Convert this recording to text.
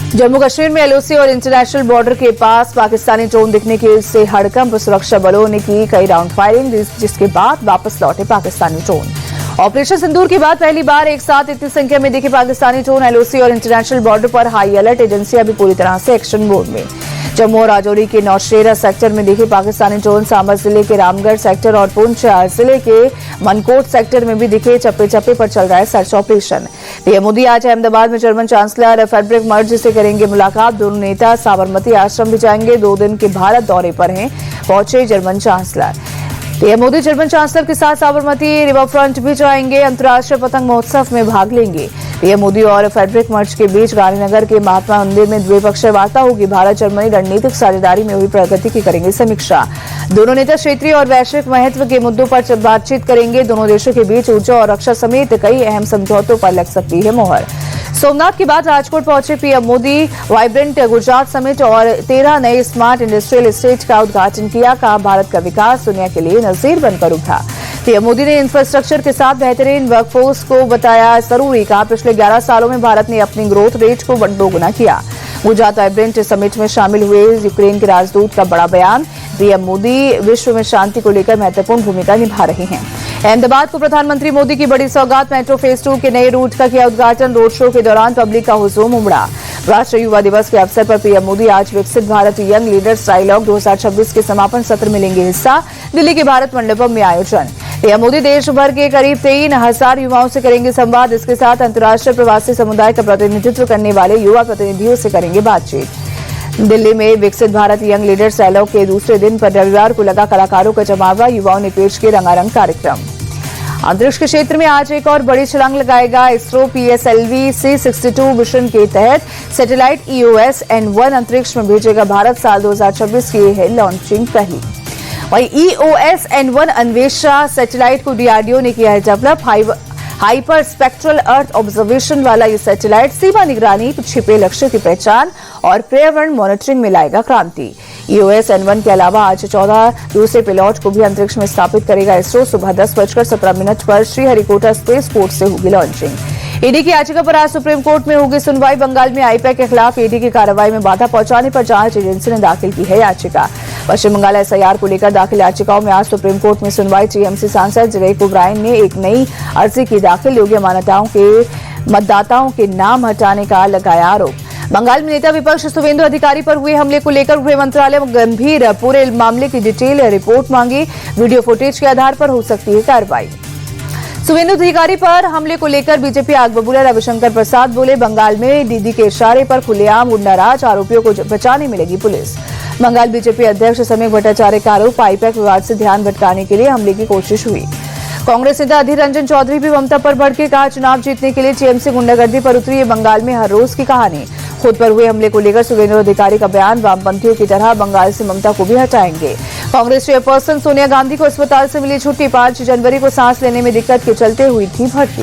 जम्मू कश्मीर में एलओसी और international border के पास पाकिस्तानी ड्रोन दिखने की से हड़कंप सुरक्षा बलों ने की कई राउंड फायरिंग, जिसके बाद वापस लौटे पाकिस्तानी ड्रोन। ऑपरेशन सिंदूर के बाद पहली बार एक साथ इतनी संख्या में दिखे पाकिस्तानी ड्रोन। एलओसी और इंटरनेशनल बॉर्डर पर हाई अलर्ट, एजेंसियां भी पूरी तरह से एक्शन मोड में। जम्मू और राजौरी के नौशेरा सेक्टर में दिखे पाकिस्तानी ड्रोन, सांबा जिले के रामगढ़ सेक्टर और पुंछ जिले के मनकोट सेक्टर में भी दिखे। चप्पे चप्पे पर चल रहा है सर्च ऑपरेशन। पीएम मोदी आज अहमदाबाद में जर्मन चांसलर फ्रेडरिक मर्ज से करेंगे मुलाकात। दोनों नेता साबरमती आश्रम भी जाएंगे। 2 दिन के भारत दौरे पर हैं पहुंचे German chancellor. PM Modi German chancellor के साथ साबरमती रिवरफ्रंट भी जाएंगे। अंतर्राष्ट्रीय पतंग महोत्सव में भाग लेंगे। पीएम मोदी और फ्रेडरिक मर्ज के बीच गांधीनगर के महात्मा मंदिर में द्विपक्षीय वार्ता होगी। भारत जर्मनी रणनीतिक साझेदारी में हुई प्रगति की करेंगे समीक्षा। दोनों नेता क्षेत्रीय और वैश्विक महत्व के मुद्दों पर बातचीत करेंगे। दोनों देशों के बीच ऊर्जा और रक्षा समेत कई अहम समझौतों पर लग सकती है मोहर। सोमनाथ के बाद राजकोट पहुंचे PM Modi. Vibrant Gujarat summit और 13 नए स्मार्ट इंडस्ट्रियल एस्टेट का उद्घाटन किया। कहा, भारत का विकास दुनिया के लिए नजीर बनकर उभरा। पीएम मोदी ने इंफ्रास्ट्रक्चर के साथ बेहतरीन वर्कफोर्स को बताया जरूरी। कहा, पिछले 11 सालों में भारत ने अपनी ग्रोथ रेट को दोगुना किया। गुजरात वाइब्रेंट समिट में शामिल हुए यूक्रेन के राजदूत का बड़ा बयान। पीएम मोदी विश्व में शांति को लेकर महत्वपूर्ण भूमिका निभा रहे हैं। अहमदाबाद को प्रधानमंत्री मोदी की बड़ी सौगात, मेट्रो फेज 2 के नए रूट का किया उद्घाटन। रोड शो के दौरान पब्लिक का हुजूम उमड़ा। राष्ट्रीय युवा दिवस के अवसर पर पीएम मोदी आज विकसित भारत यंग लीडर्स डायलॉग 2026 के समापन सत्र में लेंगे हिस्सा। दिल्ली के भारत मंडपम में आयोजन। पीएम मोदी देश भर के करीब 3,000 युवाओं से करेंगे संवाद। इसके साथ अंतर्राष्ट्रीय प्रवासी समुदाय का प्रतिनिधित्व करने वाले युवा प्रतिनिधियों से करेंगे बातचीत। दिल्ली में विकसित भारत यंग लीडर्स डायलॉग के दूसरे दिन पर रविवार को लगा कलाकारों का जमावड़ा। युवाओं ने पेश किए रंगारंग कार्यक्रम। अंतरिक्ष के क्षेत्र में आज एक और बड़ी छलांग लगाएगा इसरो। PSLV C62 मिशन के तहत सैटेलाइट EOS-N1 अंतरिक्ष में भेजेगा भारत। साल 2026 की है लॉन्चिंग पहली। वहीं EOS-N1 अन्वेषा सैटेलाइट को DRDO ने किया है develop. Hyper spectral earth observation वाला ये सैटेलाइट सीमा निगरानी, छिपे लक्ष्य की पहचान और पर्यावरण मॉनिटरिंग में लाएगा क्रांति। EOS-N1 के अलावा आज 14 दूसरे पिलॉट को भी अंतरिक्ष में स्थापित करेगा इसरो। सुबह 10:17 पर श्रीहरिकोटा स्पेस पोर्ट से होगी लॉन्चिंग। ईडी की याचिका पर आज सुप्रीम कोर्ट में होगी सुनवाई। बंगाल में आईपैक के खिलाफ ईडी की कार्रवाई में बाधा पहुंचाने पर जांच एजेंसी ने दाखिल की है याचिका। पश्चिम बंगाल SIR को लेकर दाखिल याचिकाओं में आज सुप्रीम कोर्ट में सुनवाई। TMC सांसद जरेक ओब्रायन ने एक नई अर्जी की दाखिल। योग्य मतदाताओं के नाम हटाने का लगाया आरोप। बंगाल में नेता विपक्ष शुवेंदु अधिकारी पर हुए हमले को लेकर गृह मंत्रालय में गंभीर, पूरे मामले की डिटेल रिपोर्ट मांगी। वीडियो फुटेज के आधार पर हो सकती है कार्रवाई। शुवेंदु अधिकारी पर हमले को लेकर बीजेपी आग बबूला रविशंकर प्रसाद बोले, बंगाल में दीदी के इशारे पर खुलेआम गुंडाराज, आरोपियों को बचाने में लगी पुलिस। बंगाल बीजेपी अध्यक्ष समीक भट्टाचार्य का आरोप, आईपैक विवाद से ध्यान भटकाने के लिए हमले की कोशिश हुई। कांग्रेस नेता अधीर रंजन चौधरी भी ममता पर भड़के। कहा, चुनाव जीतने के लिए TMC गुंडागर्दी पर उतरी है। बंगाल में हर रोज की कहानी। खुद पर हुए हमले को लेकर शुवेंदु अधिकारी का बयान, वामपंथियों की तरह बंगाल से ममता को भी हटाएंगे। कांग्रेस चेयरपर्सन सोनिया गांधी को अस्पताल से मिली छुट्टी। 5 जनवरी को सांस लेने में दिक्कत के चलते हुई थी भर्ती।